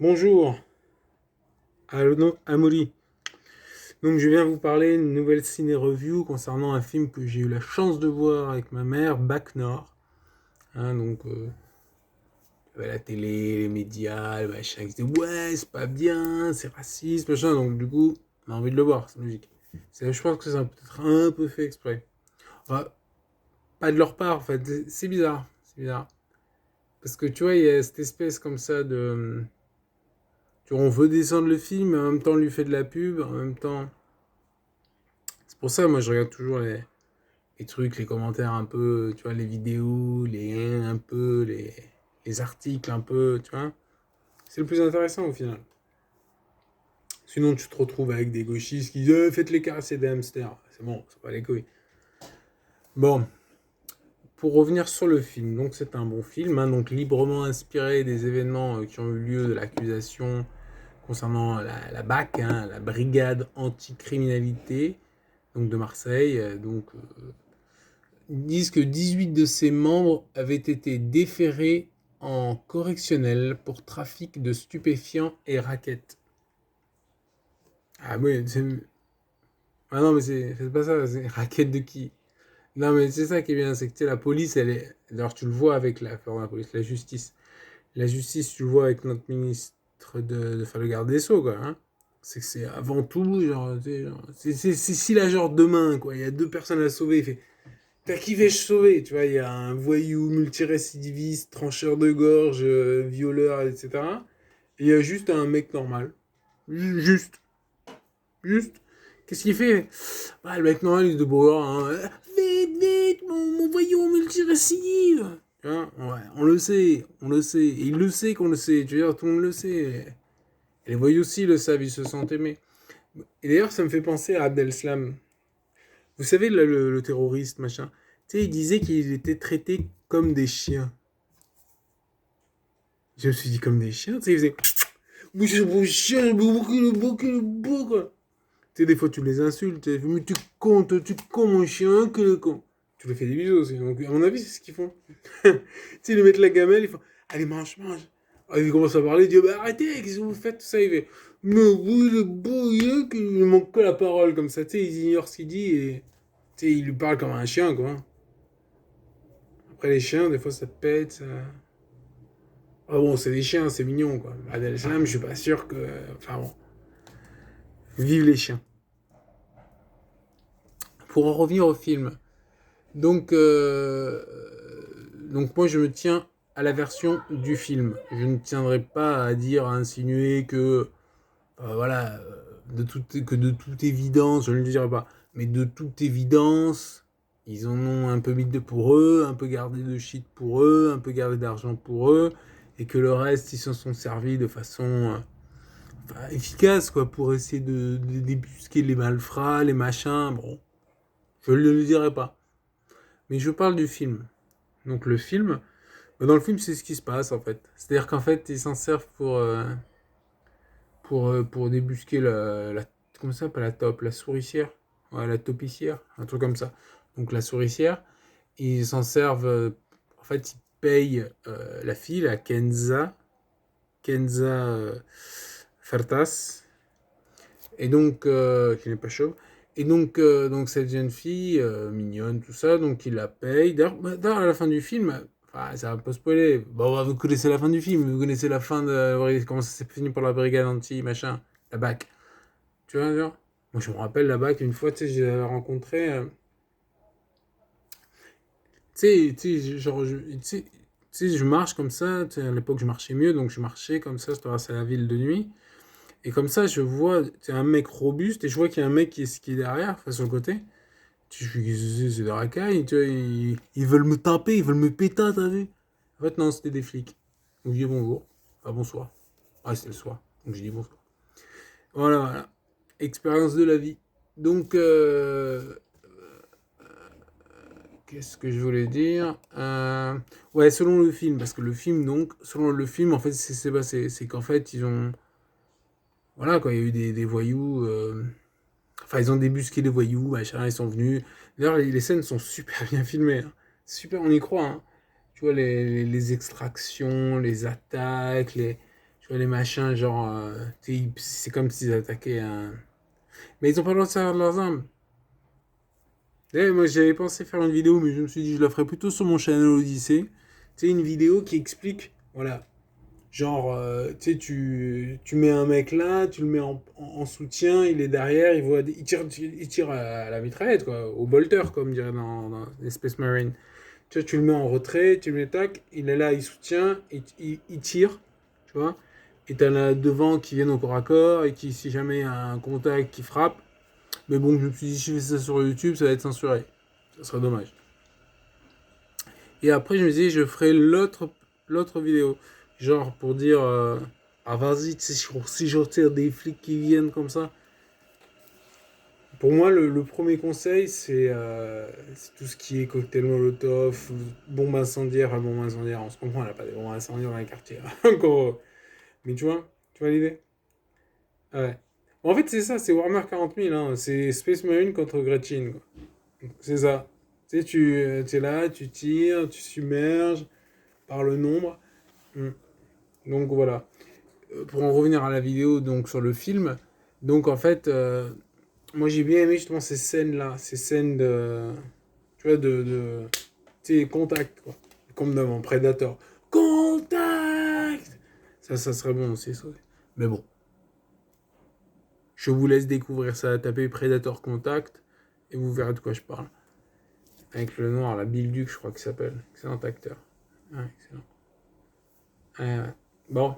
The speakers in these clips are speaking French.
Bonjour, Amaury. Donc je viens vous parler d'une nouvelle ciné-review concernant un film que j'ai eu la chance de voir avec ma mère, Bac Nord. La télé, les médias, le machin, ils disaient ouais, c'est pas bien, c'est raciste, machin. Donc du coup, on a envie de le voir, c'est logique. Je pense que c'est peut-être un peu fait exprès. Enfin, pas de leur part, en fait. C'est bizarre, c'est bizarre. Parce que tu vois, il y a cette espèce comme ça de... Tu vois, on veut descendre le film, mais en même temps on lui fait de la pub, en même temps... C'est pour ça, moi, je regarde toujours les trucs, les commentaires un peu, tu vois, les vidéos, les articles un peu, tu vois. C'est le plus intéressant au final. Sinon, tu te retrouves avec des gauchistes qui disent faites-les caresser des hamsters. C'est bon, c'est pas les couilles. Bon, pour revenir sur le film, donc c'est un bon film, hein, donc librement inspiré des événements qui ont eu lieu de l'accusation concernant la BAC, hein, la Brigade Anticriminalité, donc de Marseille. Ils disent que 18 de ses membres avaient été déférés en correctionnel pour trafic de stupéfiants et raquettes. Ah oui, c'est... Ah non, mais c'est pas ça, c'est raquette de qui? Non, mais c'est ça qui est bien, c'est que tu sais, la police, elle est. D'ailleurs, tu le vois avec la police, la justice. La justice, tu le vois avec notre ministre enfin, le garde des Sceaux, quoi. Hein. C'est que c'est avant tout, genre, tu sais, genre, c'est si la genre demain, quoi, il y a deux personnes à sauver, il fait t'as qui vais-je sauver? Tu vois, il y a un voyou multirécidiviste, trancheur de gorge, violeur, etc. Et il y a juste un mec normal. Juste. Juste. Qu'est-ce qu'il fait? Ah, le mec normal, il se débrouille. Hein. Vite, vite, mon voyou multirécidive. Tu vois, ouais, on le sait, on le sait. Et il le sait qu'on le sait. Tu veux dire, tout le monde le sait. Et les voyous aussi le savent, ils se sentent aimés. Et d'ailleurs, ça me fait penser à Abdel-Slam. Vous savez, le terroriste, machin. Tu sais, il disait qu'il était traité comme des chiens. Je me suis dit comme des chiens, tu sais, il faisait... Mais c'est beau chien, le beau, quoi. Tu sais, des fois, tu les insultes. Tu mais tu con, mon chien, que le con. Tu lui fais des bisous aussi. Donc, à mon avis, c'est ce qu'ils font. Tu sais, ils lui mettent la gamelle, ils font, allez, mange, mange. Ah, il commence à parler, il dit, bah, arrêtez, qu'est-ce que vous faites, tout ça. Il fait, mais oui, le beau, il manque que la parole, comme ça. Tu sais, ils ignorent ce qu'il dit et, tu sais, il lui parle comme un chien, quoi. Après, les chiens, des fois, ça pète, ça... Ah bon, c'est des chiens, c'est mignon, quoi. Adel Salam, je suis pas sûr que... Enfin bon, vive les chiens. Pour en revenir au film, donc, donc moi je me tiens à la version du film. Je ne tiendrai pas à dire, à insinuer que, voilà, que de toute évidence, je ne le dirai pas, mais de toute évidence, ils en ont un peu mis de pour eux, un peu gardé de shit pour eux, un peu gardé d'argent pour eux, et que le reste, ils s'en sont servis de façon enfin, efficace, quoi, pour essayer de débusquer les malfrats, les machins. Bon, je ne le dirai pas. Mais je parle du film. Donc le film, dans le film, c'est ce qui se passe en fait. C'est-à-dire qu'en fait, ils s'en servent pour débusquer comment ça s'appelle la taupe, la souricière, ouais, la taupicière, un truc comme ça. Donc la souricière, ils s'en servent. En fait, ils payent la fille, la Kenza Fertas, et donc qui n'est pas chauve. Et donc cette jeune fille mignonne, tout ça, donc il la paye. D'ailleurs, à la fin du film, enfin, ça va pas spoiler. Bon, vous connaissez la fin du film, vous connaissez la fin de comment ça s'est fini pour la brigade anti machin, la BAC. Tu vois, genre. Moi, je me rappelle la BAC une fois, tu sais, j'ai rencontré. Je marche comme ça. À l'époque, je marchais mieux, donc je marchais comme ça, je traversais la ville de nuit. Et comme ça, je vois un mec robuste et je vois qu'il y a un mec qui est derrière, enfin sur le côté. Je suis c'est des racailles, tu vois, ils veulent me taper, ils veulent me péter, t'as vu? En fait, non, c'était des flics. Donc, je dis bonjour. Enfin, bonsoir. Ah, c'était le soir. Donc, je dis bonsoir. Voilà, voilà. Expérience de la vie. Donc, qu'est-ce que je voulais dire ouais, selon le film, parce que le film, donc, selon le film, en fait, c'est passé. C'est qu'en fait, ils ont. Voilà, quoi, il y a eu des voyous. Enfin, ils ont débusqué les voyous, machin, ils sont venus. D'ailleurs, les scènes sont super bien filmées. Hein. Super, on y croit. Hein. Tu vois, les extractions, les attaques, les... Tu vois, les machins, genre, c'est comme s'ils attaquaient un... Mais ils ont pas le droit de servir de leurs armes. Moi, j'avais pensé faire une vidéo, mais je me suis dit, je la ferai plutôt sur mon channel Odyssée. Tu sais, une vidéo qui explique, voilà, genre, tu sais, tu mets un mec là, tu le mets en soutien, il est derrière, il tire à la mitraillette, quoi, au bolter, comme dirait dans Space Marine. Tu vois, tu le mets en retrait, tu le mets tac, il est là, il soutient, il tire, tu vois. Et t'en as devant qui viennent au corps à corps et qui, si jamais il y a un contact, qui frappe. Mais bon, je me suis dit, si je fais ça sur YouTube, ça va être censuré. Ça serait dommage. Et après, je me dis, je ferai l'autre vidéo. Genre pour dire, ah vas-y, si je retire des flics qui viennent comme ça. Pour moi, le premier conseil, c'est tout ce qui est cocktail molotov, bombe incendiaire. Enfin, bombe incendiaire, on se comprend, elle n'a pas des bombes incendiaires dans les quartiers. Encore. Mais tu vois l'idée. Ouais. En fait, c'est ça, c'est Warhammer 40 000, hein. C'est Space Marine contre Gretchen, quoi. C'est ça. Tu sais, tu es là, tu tires, tu submerges par le nombre. Mm. Donc voilà. Pour en revenir à la vidéo, donc sur le film, donc en fait, moi j'ai bien aimé justement ces scènes-là, ces scènes de, tu vois, tu sais, contact, quoi. Comme dans Predator. Contact! Ça serait bon aussi, ça. Mais bon, je vous laisse découvrir ça. Tapez Predator Contact et vous verrez de quoi je parle. Avec le noir, la Bill Duke, je crois qu'il s'appelle. Excellent acteur. Ouais, excellent. Bon.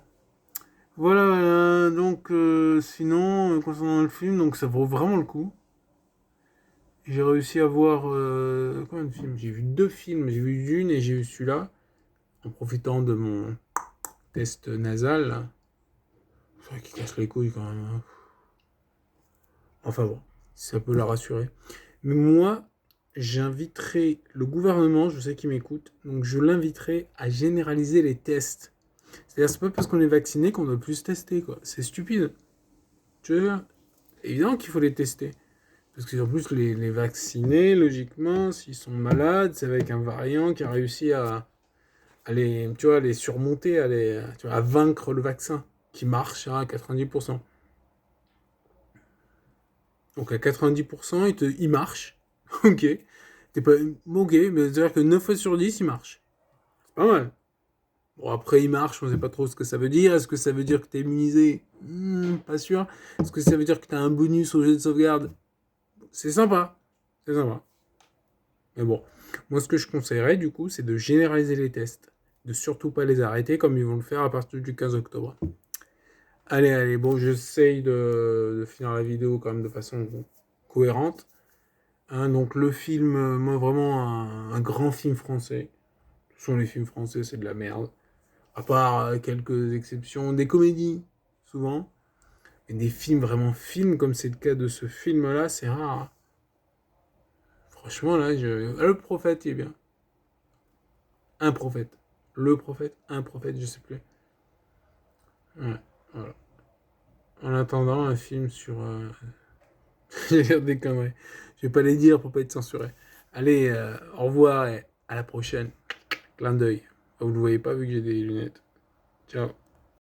Voilà, voilà. Donc sinon, concernant le film, donc ça vaut vraiment le coup. J'ai réussi à voir combien de films? J'ai vu 2 films, j'ai vu Dune et j'ai vu celui-là, en profitant de mon test nasal, là. C'est vrai qu'il casse les couilles quand même, hein. Enfin bon, si ça peut la rassurer. Mais moi, j'inviterai le gouvernement, je sais qu'il m'écoute, donc je l'inviterai à généraliser les tests. C'est-à-dire, c'est pas parce qu'on est vacciné qu'on doit plus tester, quoi. C'est stupide. Tu vois, évidemment qu'il faut les tester. Parce que en plus, les vaccinés, logiquement, s'ils sont malades, c'est avec un variant qui a réussi tu vois, à les surmonter, tu vois, à vaincre le vaccin, qui marche à 90%. Donc à 90%, il marche. Ok. T'es pas, ok, mais c'est-à-dire que 9 fois sur 10, il marche. C'est pas mal. Bon, après, il marche, on sait pas trop ce que ça veut dire. Est-ce que ça veut dire que t'es immunisé? Pas sûr. Est-ce que ça veut dire que t'as un bonus au jeu de sauvegarde? C'est sympa. C'est sympa. Mais bon, moi ce que je conseillerais du coup, c'est de généraliser les tests. De surtout pas les arrêter comme ils vont le faire à partir du 15 octobre. Allez, allez, bon, j'essaye de finir la vidéo quand même de façon cohérente. Hein, donc le film, moi vraiment un grand film français. Ce sont les films français, c'est de la merde. À part quelques exceptions, des comédies, souvent. Mais des films vraiment films, comme c'est le cas de ce film-là, c'est rare. Franchement, là, le prophète, il est bien. Un prophète. Le prophète, un prophète, je sais plus. Ouais, voilà. En attendant, un film sur... J'ai l'air des conneries. Je vais pas les dire pour pas être censuré. Allez, au revoir et à la prochaine. Clin d'œil. Vous ne le voyez pas vu que j'ai des lunettes. Ciao.